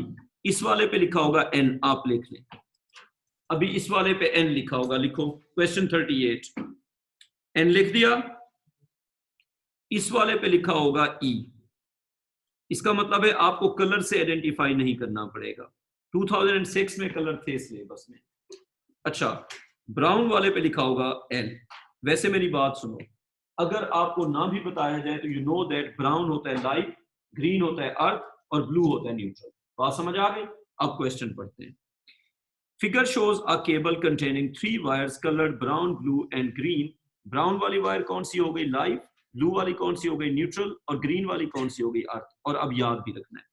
A: इस वाले पे लिखा होगा एन, आप लिख लें, अभी इस वाले पे एन लिखा होगा, लिखो क्वेश्चन 38, एन लिख दिया, इस वाले पे लिखा होगा ई। इसका मतलब है आपको कलर से आइडेंटिफाई नहीं करना पड़ेगा। 2006 में कलर थे सिलेबस में। अच्छा ब्राउन वाले पे लिखा होगा एल। वैसे मेरी बात सुनो, अगर आपको ना भी बताया जाए तो यू नो दैट ब्राउन होता है लाइट, ग्रीन होता है अर्थ और ब्लू होता है न्यूट्रल। बात समझ आ गई? अब क्वेश्चन पढ़ते हैं। Figure shows a cable containing 3 wires coloured brown, blue and green. Brown वाली वायर कौन सी हो गई, लाइफ, ब्लू वाली कौन सी हो गई, न्यूट्रल, और ग्रीन वाली कौन सी हो गई, अर्थ। और अब याद भी रखना है,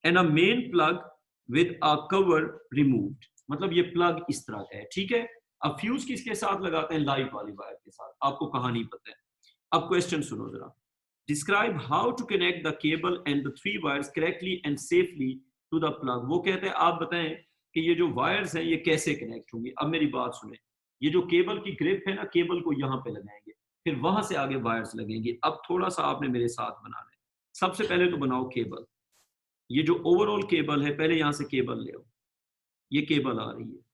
A: and a main plug with a cover removed, मतलब ये प्लग इस तरह का है, ठीक है। अब फ्यूज किसके साथ लगाते हैं, लाइट वाली वायर के साथ, आपको कहानी पता है। अब क्वेश्चन सुनो जरा, describe how to connect the cable and the 3 wires correctly and safely to the plug. वो कहते हैं आप बताएं कि ये जो वायर्स हैं ये कैसे कनेक्ट होंगी। अब मेरी बात सुने, ये जो केबल की ग्रिप है ना, केबल को यहाँ पे लगाएंगे, फिर वहां से आगे वायर्स लगेंगे। अब थोड़ा सा आपने मेरे साथ बनाना है। सबसे पहले तो बनाओ केबल, ये जो ओवरऑल केबल है, पहले यहां से केबल ले आओ, ये केबल आ रही है,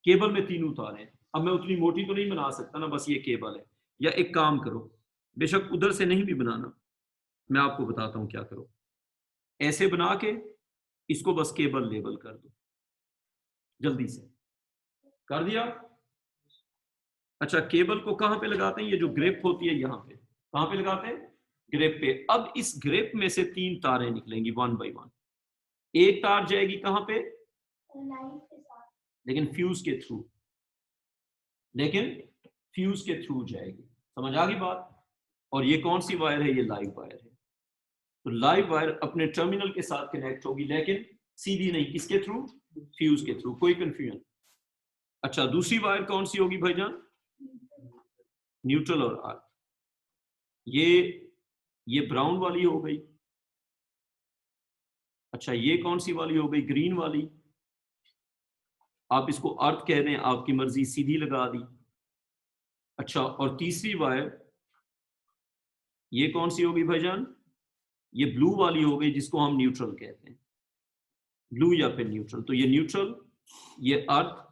A: केबल में 3 तार हैं। अब मैं उतनी मोटी तो नहीं बना सकता ना, बस ये केबल है। या एक काम करो, बेशक उधर से नहीं भी बनाना, मैं आपको बताता हूं क्या करो। ऐसे बना के इसको बस केबल लेबल कर दो, जल्दी से कर दिया। अच्छा केबल को कहां पे लगाते हैं, ये जो ग्रिप होती है यहाँ पे, कहां पे लगाते हैं, ग्रिप पे। अब इस ग्रिप में से 3 तारें निकलेंगी 1 बाय 1। एक तार जाएगी कहां पे,
C: लाइट के साथ,
A: लेकिन फ्यूज के थ्रू, लेकिन फ्यूज के थ्रू जाएगी। समझ आ गई बात? और ये कौन सी वायर है? ये लाइव वायर है। तो लाइव वायर अपने टर्मिनल के साथ कनेक्ट होगी, लेकिन सीधी नहीं, किसके थ्रू? फ्यूज के थ्रू। कोई कंफ्यूजन? अच्छा, दूसरी वायर कौन सी होगी भाईजान? न्यूट्रल और अर्थ। ये ब्राउन वाली हो गई। अच्छा, ये कौन सी वाली हो गई? ग्रीन वाली। आप इसको अर्थ कह रहे हैं, आपकी मर्जी, सीधी लगा दी। अच्छा, और तीसरी वायर ये कौन सी होगी भाईजान? ये ब्लू वाली हो गई, जिसको हम न्यूट्रल कहते हैं, ब्लू या फिर न्यूट्रल। तो ये न्यूट्रल, ये अर्थ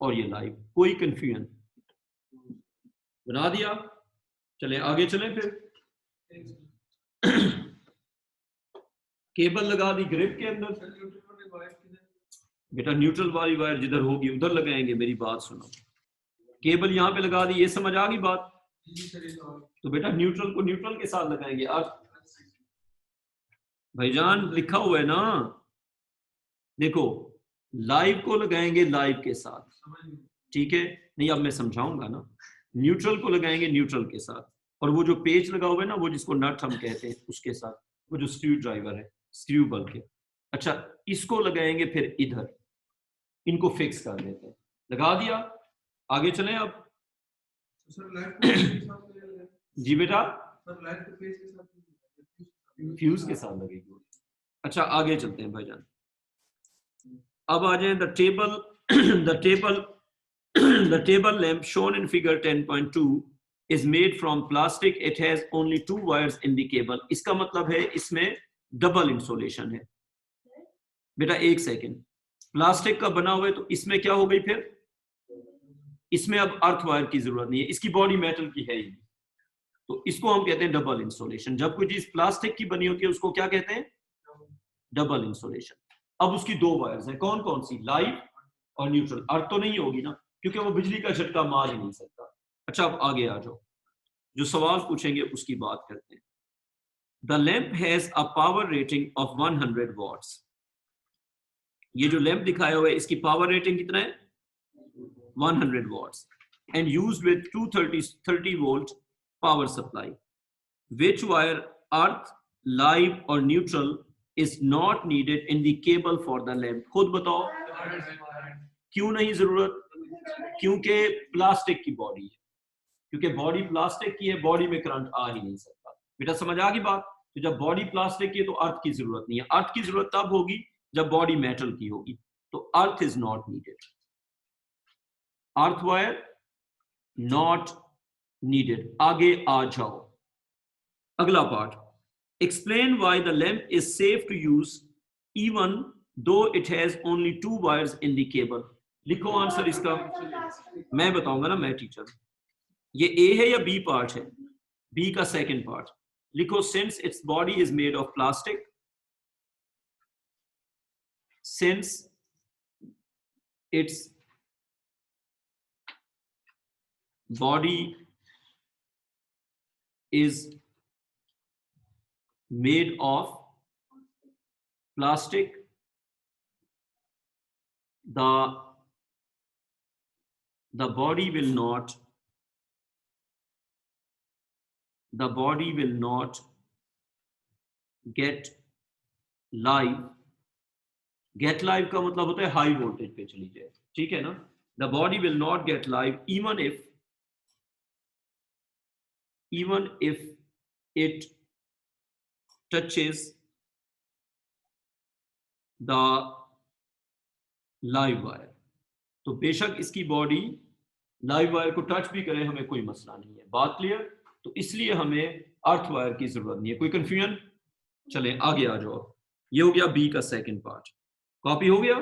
A: और ये लाइव। कोई कंफ्यूजन? बना दिया? चलें आगे चलें फिर। केबल लगा दी ग्रिप के अंदर। बेटा न्यूट्रल वाली वायर जिधर होगी उधर लगाएंगे, मेरी बात सुनो। केबल यहाँ पे लगा दी, ये समझ आ गई बात? तो बेटा न्यूट्रल को न्यूट्रल के साथ लगाएंगे। अर्थ भाईजान लिखा हुआ है ना, देखो, लाइव को लगाएंगे लाइव के साथ, ठीक है? नहीं, अब मैं समझाऊंगा ना। न्यूट्रल को लगाएंगे न्यूट्रल के साथ, और वो जो पेच लगा हुआ है ना, वो जिसको नट हम कहते हैं, उसके साथ, वो जो स्क्रू ड्राइवर है, स्क्रू बल के। अच्छा, इसको लगाएंगे फिर इधर, इनको फिक्स कर देते हैं। लगा दिया? आगे चलें अब। जी बेटा, फ्यूज के साथ लगेगी। अच्छा, आगे चलते हैं भाईजान। अब आ जाए the table lamp shown in figure 10.2 is made from plastic. It has only 2 wires in the cable. इसका मतलब है इसमें डबल इंसुलेशन है। बेटा एक सेकेंड, प्लास्टिक का बना हुआ है तो इसमें क्या हो गई फिर? इसमें अब अर्थ वायर की जरूरत नहीं है, इसकी बॉडी मेटल की है ही, तो इसको हम कहते हैं डबल इंसुलेशन। जब कोई चीज प्लास्टिक की बनी होती है उसको क्या कहते हैं? Double insulation. अब उसकी 2 वायर्स हैं, कौन कौन सी? लाइव और न्यूट्रल। अर्थ तो नहीं होगी ना, क्योंकि वो बिजली का झटका मार ही नहीं सकता। अच्छा, अब आगे आ जाओ, जो सवाल पूछेंगे उसकी बात करते हैं। The lamp has a power rating of 100 watts. ये जो लैंप दिखाया हुआ है इसकी पावर रेटिंग कितना है? 100 watts, and used with 230 volt power supply. Which wire, earth, live और neutral, is not needed in the cable for the lamp? खुद बताओ क्यों नहीं जरूरत? क्योंकि प्लास्टिक की बॉडी है, क्योंकि बॉडी प्लास्टिक की है, बॉडी में करंट आ ही नहीं सकता। बेटा समझ आ गई बात? तो जब बॉडी प्लास्टिक की है तो अर्थ की जरूरत नहीं है। अर्थ की जरूरत तब होगी जब बॉडी मेटल की होगी, तो earth is not needed. Earth wire not needed. आगे आ जाओ, अगला part. Explain why the lamp is safe to use even though it has only 2 wires in the cable. लिखो आंसर इसका। मैं बताऊंगा ना, मैं टीचर। ये ए है या बी पार्ट है? बी का सेकंड पार्ट लिखो। Since its body is made of plastic, since it's body is made of plastic, the body will not get live। get live का मतलब होता है हाई वोल्टेज पे चली जाए, ठीक है ना? the body will not get live even if it touches the live wire। तो बेशक इसकी बॉडी लाइव वायर को टच भी करे, हमें कोई मसला नहीं है। बात क्लियर? तो इसलिए हमें अर्थ वायर की जरूरत नहीं है। कोई कंफ्यूजन? चलें आगे आ जाओ। ये हो गया बी का सेकंड पार्ट। कॉपी हो गया?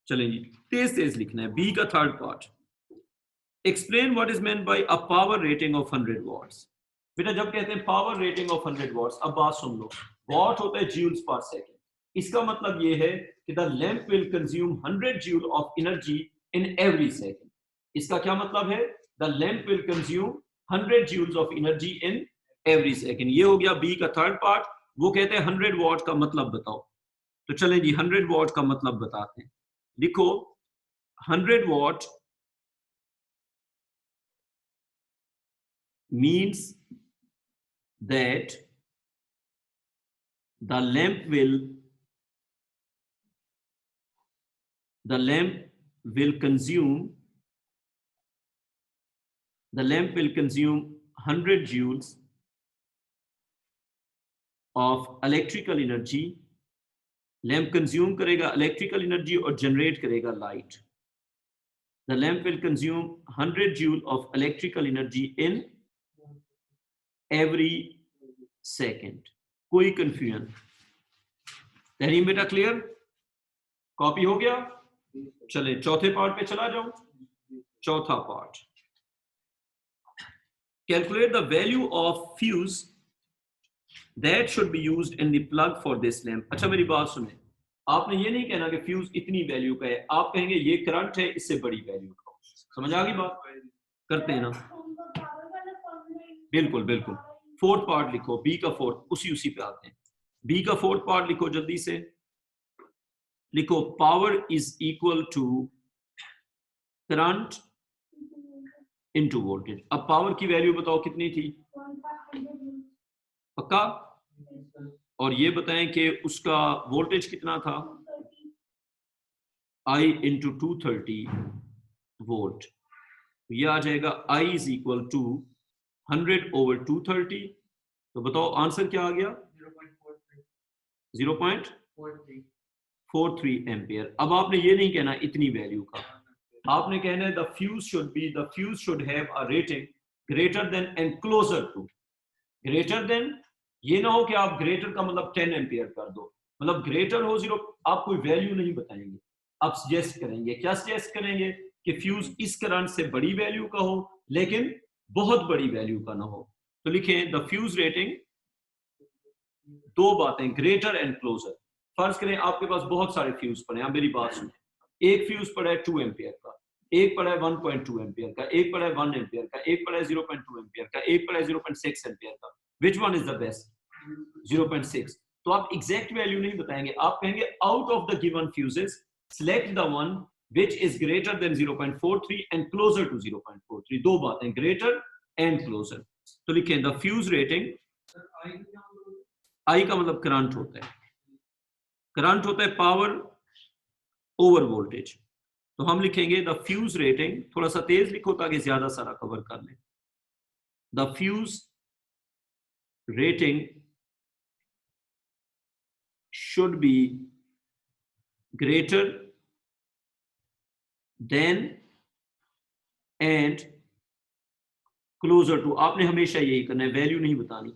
A: चलें जी, तेज तेज लिखना है। बी का third part. Explain what is meant by a power rating of 100 watts. बेटा जब कहते हैं पावर रेटिंग ऑफ 100 वॉट्स, अब बात सुन लो। वॉट होता है जूल्स पर सेकंड। इसका मतलब ये है कि the lamp will consume 100 joule of energy in every second. इसका क्या मतलब है? The lamp will consume 100 joules of energy in every second. ये हो गया बी का थर्ड पार्ट। वो कहते हैं 100 वॉट का मतलब बताओ। तो चलें जी 100 वॉट का मतलब बताते हैं। लिखो 100 what means that the lamp will consume 100 joules of electrical energy. Lamp consume करेगा इलेक्ट्रिकल एनर्जी और जनरेट करेगा light. The lamp will consume 100 joule of electrical energy in every second. कोई कंफ्यूजन? तहरीम बेटा क्लियर? कॉपी हो गया? चले चौथे part पे चला जाऊं. चौथा part, calculate the value of fuse that should be used in the plug for this lamp. अच्छा मेरी बात सुने, आपने ये नहीं कहना कि फ्यूज इतनी वैल्यू का है, आप कहेंगे ये करंट है इससे बड़ी वैल्यू का. समझ आ गई बात? करते हैं ना? बिल्कुल बिल्कुल. फोर्थ पार्ट लिखो, बी का फोर्थ, उसी पे आते हैं. बी का फोर्थ पार्ट लिखो जल्दी से. लिखो power is equal to current into voltage. अब पावर की वैल्यू बताओ कितनी थी? पक्का? और ये बताएं कि उसका वोल्टेज कितना था? I into 230 volt. ये आ जाएगा I is equal to 100 over 230. तो बताओ आंसर क्या आ गया? 0.43 एम्पियर. अब आपने ये नहीं कहना इतनी वैल्यू का, आपने कहना है the fuse should have a rating greater than and closer to. Greater than, ये ना हो कि आप ग्रेटर का मतलब 10 एम्पियर कर दो, मतलब ग्रेटर हो 0. आप कोई वैल्यू नहीं बताएंगे, आप सजेस्ट करेंगे. क्या सजेस्ट करेंगे? कि फ्यूज इस करंट से बड़ी वैल्यू का हो लेकिन बहुत बड़ी वैल्यू का ना हो. तो लिखें द फ्यूज रेटिंग, दो बातें, ग्रेटर एंड क्लोजर. फर्ज करें आपके पास बहुत सारे फ्यूज पड़े हैं. मेरी बात सुने, एक फ्यूज पड़ा है 2 एम्पियर का, एक पड़ा है 1.2 एम्पियर का, एक पड़ा है 1 एम्पियर का, एक पड़ा है 0.2 एम्पियर का, एक पड़ा है 0.6 एम्पियर का. Which one is the best? 0.6. तो आप एग्जैक्ट वैल्यू नहीं बताएंगे, आप कहेंगे out of the given fuses select the one which is greater than 0.43 and closer to 0.43. दो बातें, greater and closer. तो लिखें the fuse rating. I का मतलब करंट होता है, करंट होता है पावर ओवर वोल्टेज. तो हम लिखेंगे द फ्यूज रेटिंग, थोड़ा सा तेज लिखो ताकि ज्यादा सारा कवर कर लें. The fuse rating should be greater than and closer to. आपने हमेशा यही करना है, वैल्यू नहीं बतानी.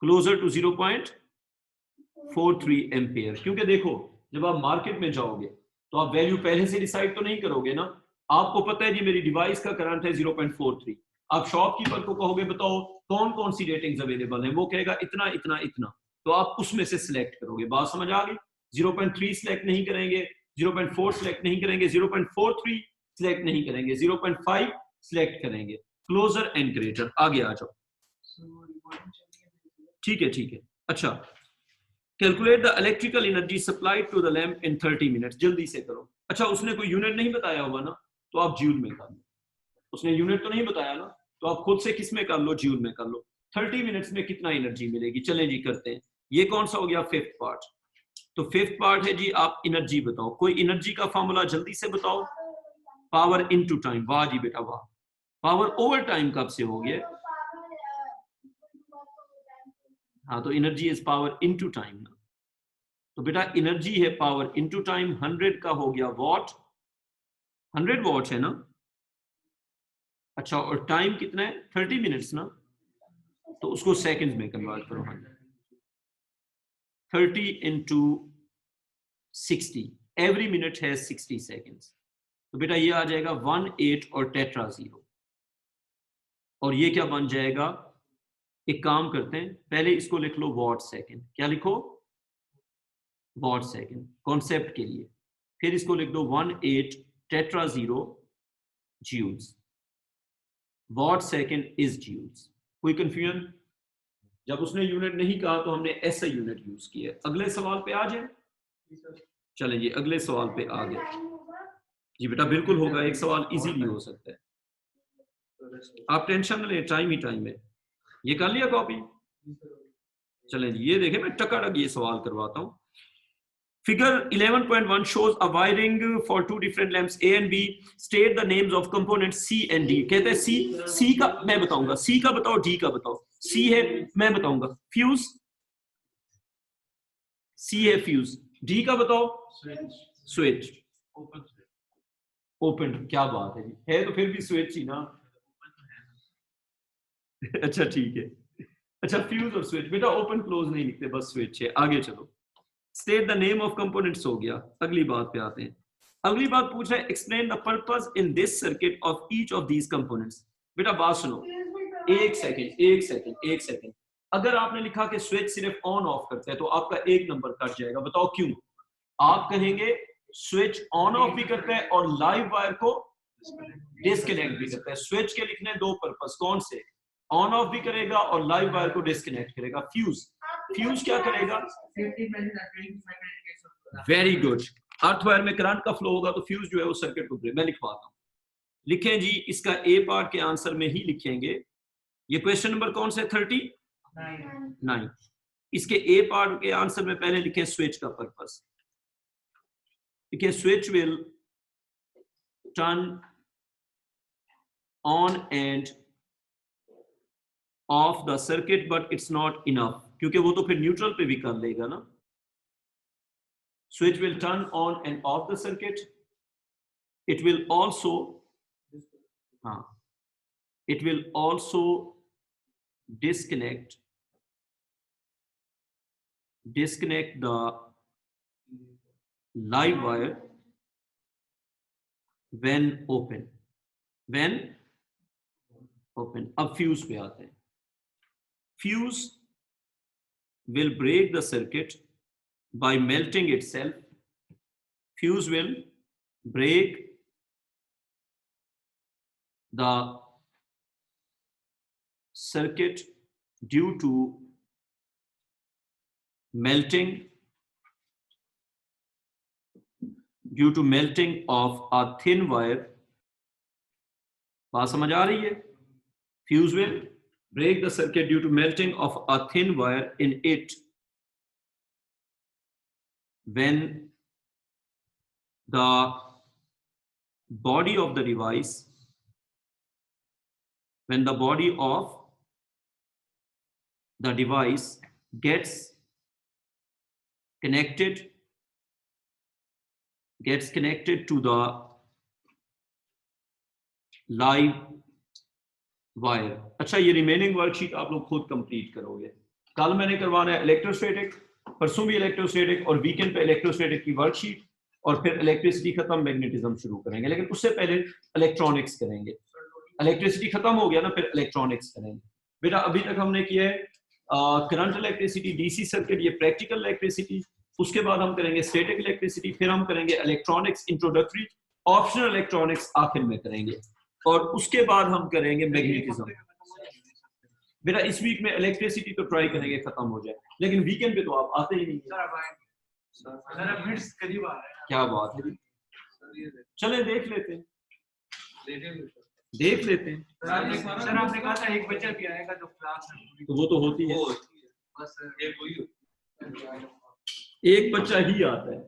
A: closer to 0.43 ampere. क्योंकि देखो जब आप मार्केट में जाओगे तो आप वैल्यू पहले से डिसाइड तो नहीं करोगे ना. आपको पता है जी मेरी डिवाइस का करंट है 0.43. आप शॉपकीपर को कहोगे बताओ कौन कौन सी रेटिंग्स अवेलेबल हैं, वो कहेगा इतना इतना इतना, तो आप उसमें से सिलेक्ट करोगे. बात समझ आ गई? 0.3 सिलेक्ट नहीं करेंगे, 0.4 सिलेक्ट नहीं करेंगे, 0.43 सिलेक्ट नहीं करेंगे, 0.5 सिलेक्ट करेंगे. Closer and greater. आगे आ जाओ. ठीक है ठीक है. अच्छा, calculate the electrical energy supplied to the lamp in 30 minutes. जल्दी से करो. अच्छा, उसने कोई यूनिट नहीं बताया होगा ना, तो आप जूल में कर लो. उसने यूनिट तो नहीं बताया ना, तो आप खुद से किस में कर लो? जूल में कर लो. 30 मिनट्स में कितना एनर्जी मिलेगी? चलें जी करते हैं. ये कौन सा हो गया? Fifth part. तो फिफ्थ पार्ट है जी आप एनर्जी बताओ. कोई एनर्जी का फॉर्मूला जल्दी से बताओ. Power into time. वाह जी बेटा वाह. पावर ओवर टाइम कब से हो गया? हाँ, तो energy is power into time ना. तो बेटा एनर्जी है पावर इनटू टाइम. 100 का हो गया वॉट, 100 वॉट है ना. अच्छा, और टाइम कितना है? 30 मिनट्स ना, तो उसको सेकंड्स में कन्वर्ट करो. 30 इंटू 60, एवरी मिनट है 60 सेकंड्स. तो बेटा ये आ जाएगा 18 और टेट्रा 0. और ये क्या बन जाएगा? एक काम करते हैं, पहले इसको लिख लो वॉट सेकंड. क्या लिखो? वॉट सेकंड, कॉन्सेप्ट के लिए. फिर इसको लिख दो 18 टेट्रा 0 joules. Watt second is joules. कोई कंफ्यूजन? जब उसने यूनिट नहीं कहा तो हमने ऐसा यूनिट यूज किया. अगले सवाल पे आ जाए. चलें जी अगले सवाल पे आ गए. जी बेटा बिल्कुल होगा, एक सवाल इजीली हो सकता है. आप टेंशन न लें, टाइम ही टाइम है. ये कर लिया कॉपी? चलें जी, ये देखें मैं टकाटक ये सवाल करवाता हूँ। Figure 11.1 shows a wiring for two different lamps A and B. State the names of components C and D. कहते हैं C का मैं बताऊंगा, C का बताओ, D का बताओ। C है मैं बताऊंगा फ्यूज, C है फ्यूज, D का बताओ स्विच, ओपन। क्या बात है जी, है तो फिर भी स्विच ही ना। अच्छा ठीक है, अच्छा फ्यूज और स्विच, बेटा ओपन क्लोज नहीं लिखते, बस स्विच है। आगे चलो, state the name of components हो गया। अगली बात पे आते हैं। अगली बात पूछ रहा है explain the purpose in this circuit of each of these components. बेटा बात सुनो, एक सेकंड। अगर आपने लिखा कि स्विच सिर्फ ऑन ऑफ करता है तो आपका एक नंबर कट जाएगा, बताओ क्यों? आप कहेंगे स्विच ऑन ऑफ भी करता है और लाइव वायर को डिस्कनेक्ट भी करता है। स्विच के लिखने दो पर्पस, कौन से? ऑन ऑफ भी करेगा और लाइव वायर को डिस्कनेक्ट करेगा। फ्यूज क्या करेगा? वेरी गुड, अर्थ वायर में करंट का फ्लो होगा तो फ्यूज जो है वो सर्किट को ब्रेक। मैं लिखवाता हूं, लिखें जी, इसका ए पार्ट के आंसर में ही लिखेंगे। ये क्वेश्चन नंबर कौन सा है? 39। इसके ए पार्ट के आंसर में पहले लिखें स्विच का पर्पस। लिखें switch will turn on end of the circuit but it's not enough, क्योंकि वो तो फिर न्यूट्रल पे भी कर लेगा ना। Switch will turn on and off the circuit. It will also disconnect the live wire when open. अब फ्यूज पे आते हैं। Fuse will break the circuit by melting itself. Fuse will break the circuit due to melting of a thin wire. बात समझ आ रही है? Fuse will break the circuit due to melting of a thin wire in it when the body of the device gets connected to the live wire. अच्छा, ये remaining worksheet आप लोग खुद complete करोगे। कल मैंने करवाना है इलेक्ट्रोस्टैटिक, परसों भी इलेक्ट्रोस्टैटिक और वीकेंड पे इलेक्ट्रोस्टैटिक की वर्कशीट, और फिर इलेक्ट्रिसिटी खत्म, मैग्नेटिज्म शुरू करेंगे। लेकिन उससे पहले इलेक्ट्रॉनिक्स करेंगे। इलेक्ट्रिसिटी खत्म हो गया ना, फिर इलेक्ट्रॉनिक्स करेंगे। बेटा अभी तक हमने किया है करंट इलेक्ट्रिसिटी, डीसी सर्किट, ये प्रैक्टिकल इलेक्ट्रिसिटी। उसके बाद हम करेंगे स्टैटिक इलेक्ट्रिसिटी, फिर हम करेंगे इलेक्ट्रॉनिक्स इंट्रोडक्टरी, ऑप्शनल इलेक्ट्रॉनिक्स आखिर में करेंगे, और उसके बाद हम करेंगे मैग्नेटिज्म। बेटा इस वीक में इलेक्ट्रिसिटी तो ट्राई करेंगे खत्म हो जाए, लेकिन वीकेंड पे तो आप आते ही नहीं। क्या बात है, चले देख लेते हैं।
B: सर आपने कहा था एक बच्चा भी आएगा तो क्लास
A: तो वो तो होती है,
B: बस
A: एक बच्चा ही आता है।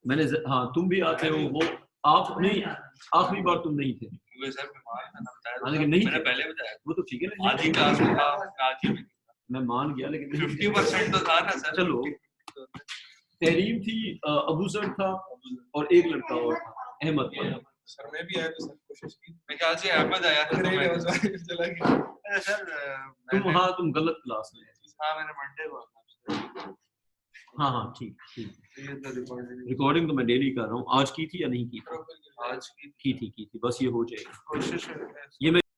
A: मैंने हाँ तुम भी आते हो, वो आप नहीं, आखिरी बार तुम नहीं थे। लेकिन नहीं पहले बताया, वो तो ठीक है ना, आधी क्लास में था, मैं मान गया, लेकिन
D: 50% तो था ना सर।
A: चलो, तहरीम थी, अबू सर था और एक लड़का और था, अहमद था।
D: सर मैं भी आया तो सर कोशिश की, मैं ख्याल से अहमद आया था तो मैं चला गया। अरे सर
A: तुम गलत क्लास में।
D: हाँ मैंने मंडे को
A: हाँ ठीक। रिकॉर्डिंग तो मैं डेली कर रहा हूँ। आज की थी या नहीं की थी?
D: आज की
A: थी, बस ये हो जाएगा।
D: कोशिश
A: ये मैं